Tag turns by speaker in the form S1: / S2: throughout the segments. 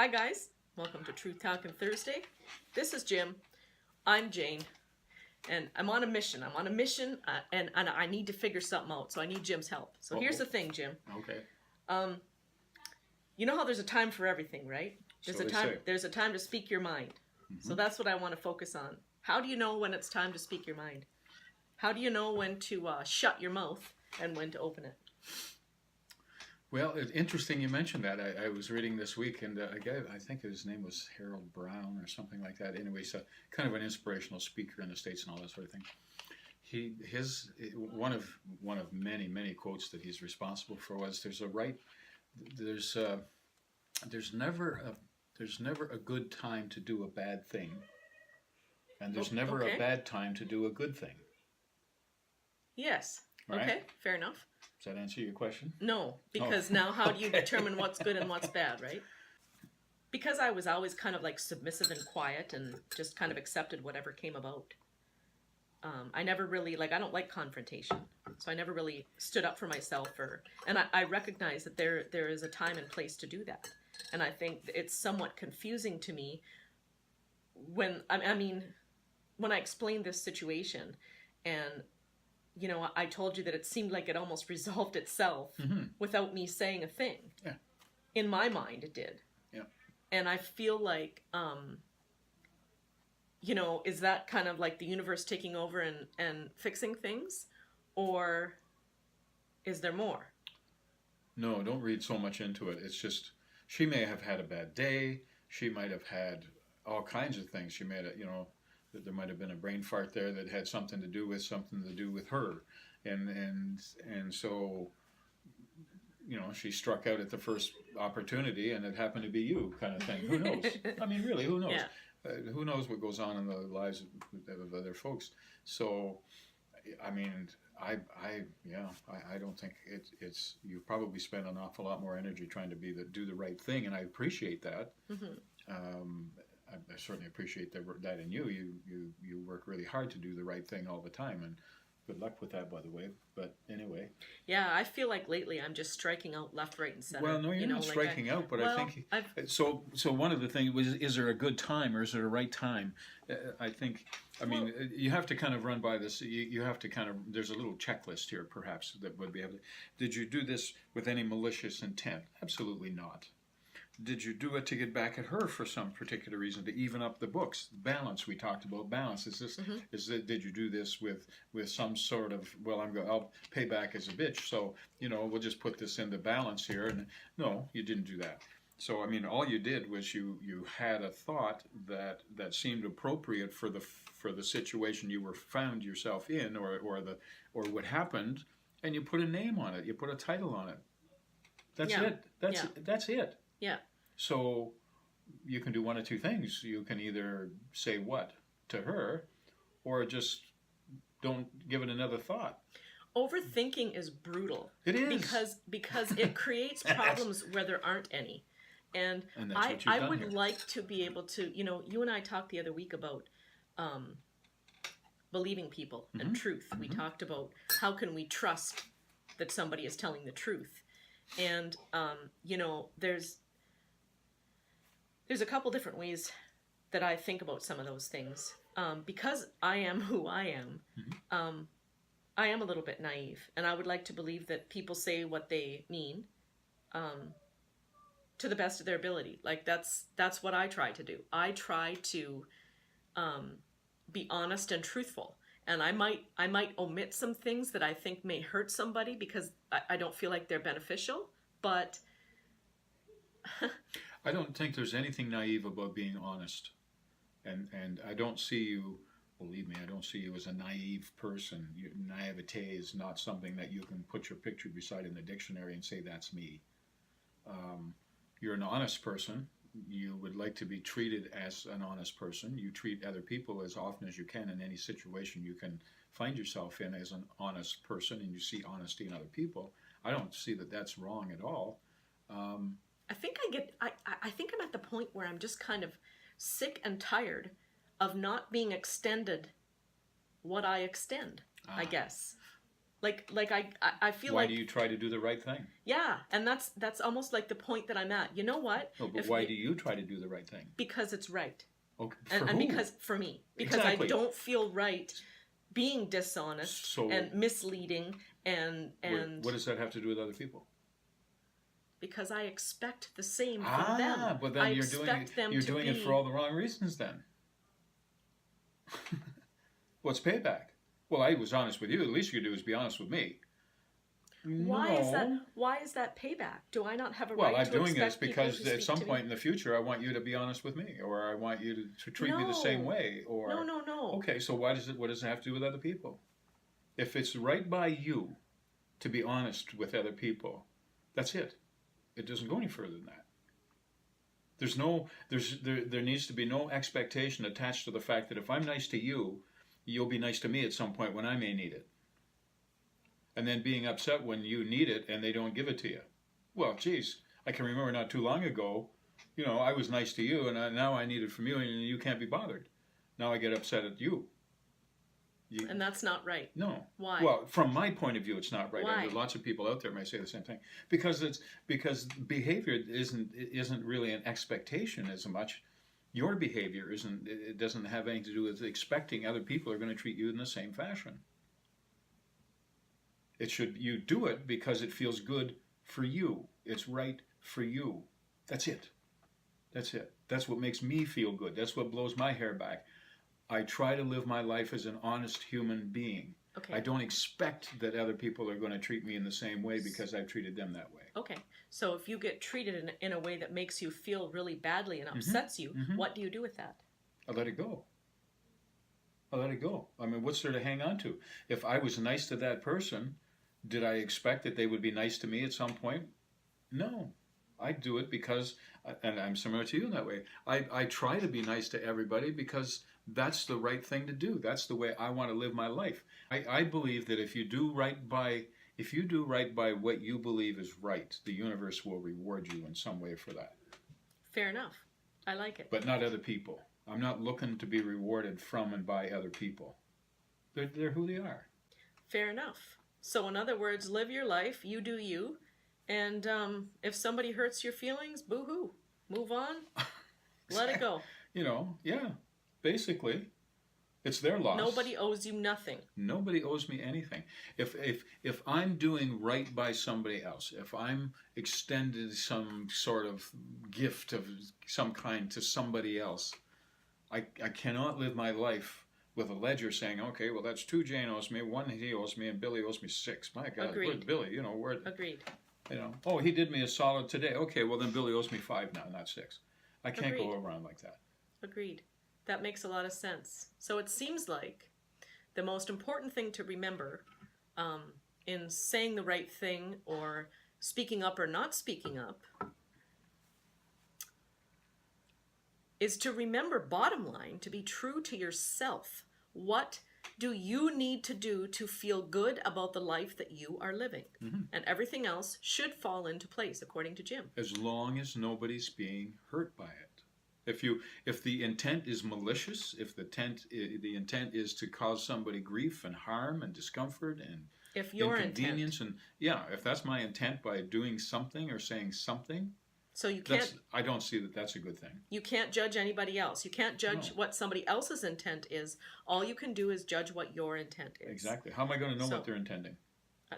S1: Hi guys, welcome to Truth Talkin Thursday. This is Jim. I'm Jane, and I'm on a mission. And I need to figure something out, so I need Jim's help. So here's the thing, Jim.
S2: Okay.
S1: You know how there's a time for everything, right? There's a time to speak your mind.
S2: Mm-hmm.
S1: So that's what I want to focus on. How do you know when it's time to speak your mind? How do you know when to shut your mouth and when to open it?
S2: Well, it's interesting you mentioned that. I was reading this week, and a guy, I think his name was Harold Brown or something like that. Anyway, so kind of an inspirational speaker in the States and all that sort of thing. One of many quotes that he's responsible for was there's never a good time to do a bad thing, and there's never a bad time to do a good thing.
S1: Yes.
S2: Right?
S1: Okay, fair enough.
S2: Does that answer your question?
S1: No, because now how do you determine what's good and what's bad, right? Because I was always kind of like submissive and quiet and just kind of accepted whatever came about. I never really, I don't like confrontation. So I never really stood up for myself and I recognize that there is a time and place to do that. And I think it's somewhat confusing to me when I explained this situation and I told you that it seemed like it almost resolved itself without me saying a thing.
S2: Yeah.
S1: In my mind, it did.
S2: Yeah.
S1: And I feel like, is that kind of like the universe taking over and fixing things? Or is there more?
S2: No, don't read so much into it. It's just, she may have had a bad day. She might have had all kinds of things. She may have, that there might have been a brain fart there that had something to do with her, and so she struck out at the first opportunity, and it happened to be you, kind of thing. Who knows? I mean, really, who knows?
S1: Yeah.
S2: Who knows what goes on in the lives of other folks? So, I mean, I don't think it's you probably spend an awful lot more energy trying to do the right thing, and I appreciate that. Mm-hmm. I certainly appreciate that in you. You work really hard to do the right thing all the time, and good luck with that, by the way. But anyway.
S1: Yeah, I feel like lately I'm just striking out left, right, and center.
S2: Well, no, you're not striking out, but I think so. One of the things was, is there a good time or is there a right time? You have to kind of run by this. You have to kind of. There's a little checklist here, perhaps, that would be able to. Did you do this with any malicious intent? Absolutely not. Did you do it to get back at her for some particular reason, to even up the books? Balance, we talked about balance. Did you do this with some sort of, I'll pay back as a bitch, so, we'll just put this into balance here. And no, you didn't do that. So, all you did was you had a thought that seemed appropriate for the situation you found yourself in, or what happened, and you put a name on it. You put a title on it. That's it. That's it.
S1: Yeah.
S2: So you can do one of two things. You can either say what to her, or just don't give it another thought.
S1: Overthinking is brutal.
S2: It is.
S1: Because it creates problems where there aren't any. And I would like to be able to, you and I talked the other week about believing people and truth. Mm-hmm. We talked about how can we trust that somebody is telling the truth. And, there's a couple different ways that I think about some of those things. Because I am who I am, I am a little bit naive. And I would like to believe that people say what they mean to the best of their ability. Like, that's what I try to do. I try to be honest and truthful. And I might omit some things that I think may hurt somebody because I don't feel like they're beneficial, but
S2: I don't think there's anything naive about being honest. And I don't see you, believe me, I don't see you as a naive person. Naivete is not something that you can put your picture beside in the dictionary and say, that's me. You're an honest person. You would like to be treated as an honest person. You treat other people as often as you can in any situation you can find yourself in as an honest person, and you see honesty in other people. I don't see that that's wrong at all.
S1: I think I'm at the point where I'm just kind of sick and tired of not being extended what I extend, I guess. I feel
S2: Why
S1: like,
S2: do you try to do the right thing?
S1: yeah, and that's almost like the point that I'm at. You know what?
S2: No, but
S1: If
S2: why
S1: you-
S2: do you try to do the right thing?
S1: Because it's right.
S2: Okay,
S1: And,
S2: for
S1: and
S2: who?
S1: because for me, because
S2: Exactly.
S1: I don't feel right being dishonest
S2: So
S1: and misleading and
S2: what does that have to do with other people?
S1: because I expect the same from them.
S2: But then
S1: I
S2: you're doing
S1: expect them
S2: you're
S1: to
S2: doing
S1: be,
S2: it for all the wrong reasons then. What's payback? Well, I was honest with you. The least you could do is be honest with me.
S1: Why
S2: No.
S1: is that payback? Do I not have a
S2: Well,
S1: right
S2: I'm
S1: to
S2: doing
S1: expect
S2: this
S1: people
S2: because
S1: to
S2: at
S1: speak
S2: some
S1: to
S2: point
S1: me?
S2: in the future, I want you to be honest with me, or I want you to treat me the same
S1: No.
S2: way, or
S1: No.
S2: okay. So what does it have to do with other people? If it's right by you to be honest with other people, that's it. It doesn't go any further than that. There needs to be no expectation attached to the fact that if I'm nice to you, you'll be nice to me at some point when I may need it. And then being upset when you need it and they don't give it to you. Well, geez, I can remember not too long ago, I was nice to you and now I need it from you and you can't be bothered. Now I get upset at you.
S1: And that's not right.
S2: No.
S1: Why?
S2: Well, from my point of view, it's not right.
S1: Why?
S2: And lots of people out there may say the same thing because behavior isn't really an expectation as much. Your behavior isn't. It doesn't have anything to do with expecting other people are going to treat you in the same fashion. You do it because it feels good for you. It's right for you. That's it. That's it. That's what makes me feel good. That's what blows my hair back. I try to live my life as an honest human being.
S1: Okay.
S2: I don't expect that other people are going to treat me in the same way because I've treated them that way.
S1: Okay. So if you get treated in a way that makes you feel really badly and upsets you, what do you do with that?
S2: I let it go. I let it go. I mean, what's there to hang on to? If I was nice to that person, did I expect that they would be nice to me at some point? No. I do it because, and I'm similar to you in that way, I try to be nice to everybody because that's the right thing to do. That's the way I want to live my life. I believe that if you do right by what you believe is right, the universe will reward you in some way for that.
S1: Fair enough. I like it.
S2: But not other people. I'm not looking to be rewarded from and by other people. They're who they are.
S1: Fair enough. So in other words, live your life, you do you, and if somebody hurts your feelings, boo-hoo. Move on. Let it go.
S2: Yeah. Basically, it's their loss.
S1: Nobody owes you nothing.
S2: Nobody owes me anything. If I'm doing right by somebody else, if I'm extended some sort of gift of some kind to somebody else, I cannot live my life with a ledger saying, okay, well, that's 2 Jane owes me, 1 he owes me, and Billy owes me 6. My God,
S1: Agreed.
S2: where's Billy? Where?
S1: Agreed.
S2: Oh, he did me a solid today. Okay, well, then Billy owes me 5 now, not 6. I can't go around like that.
S1: Agreed. That makes a lot of sense. So it seems like the most important thing to remember in saying the right thing or speaking up or not speaking up is to remember, bottom line, to be true to yourself. What do you need to do to feel good about the life that you are living? And everything else should fall into place, according to Jim.
S2: As long as nobody's being hurt by it. If the intent is malicious, if the intent is to cause somebody grief and harm and discomfort and
S1: if your
S2: inconvenience
S1: intent,
S2: if that's my intent by doing something or saying something,
S1: so you can't.
S2: I don't see that that's a good thing.
S1: You can't judge anybody else. You can't judge what somebody else's intent is. All you can do is judge what your intent is.
S2: Exactly. How am I going to know what they're intending?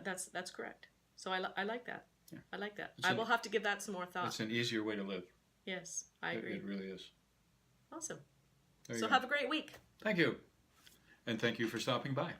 S1: That's correct. So I like that.
S2: Yeah.
S1: I like that. I will have to give that some more thought.
S2: It's an easier way to live.
S1: Yes, I agree.
S2: It really is.
S1: Awesome.
S2: There you
S1: So
S2: go.
S1: have a great week.
S2: Thank you. And thank you for stopping by.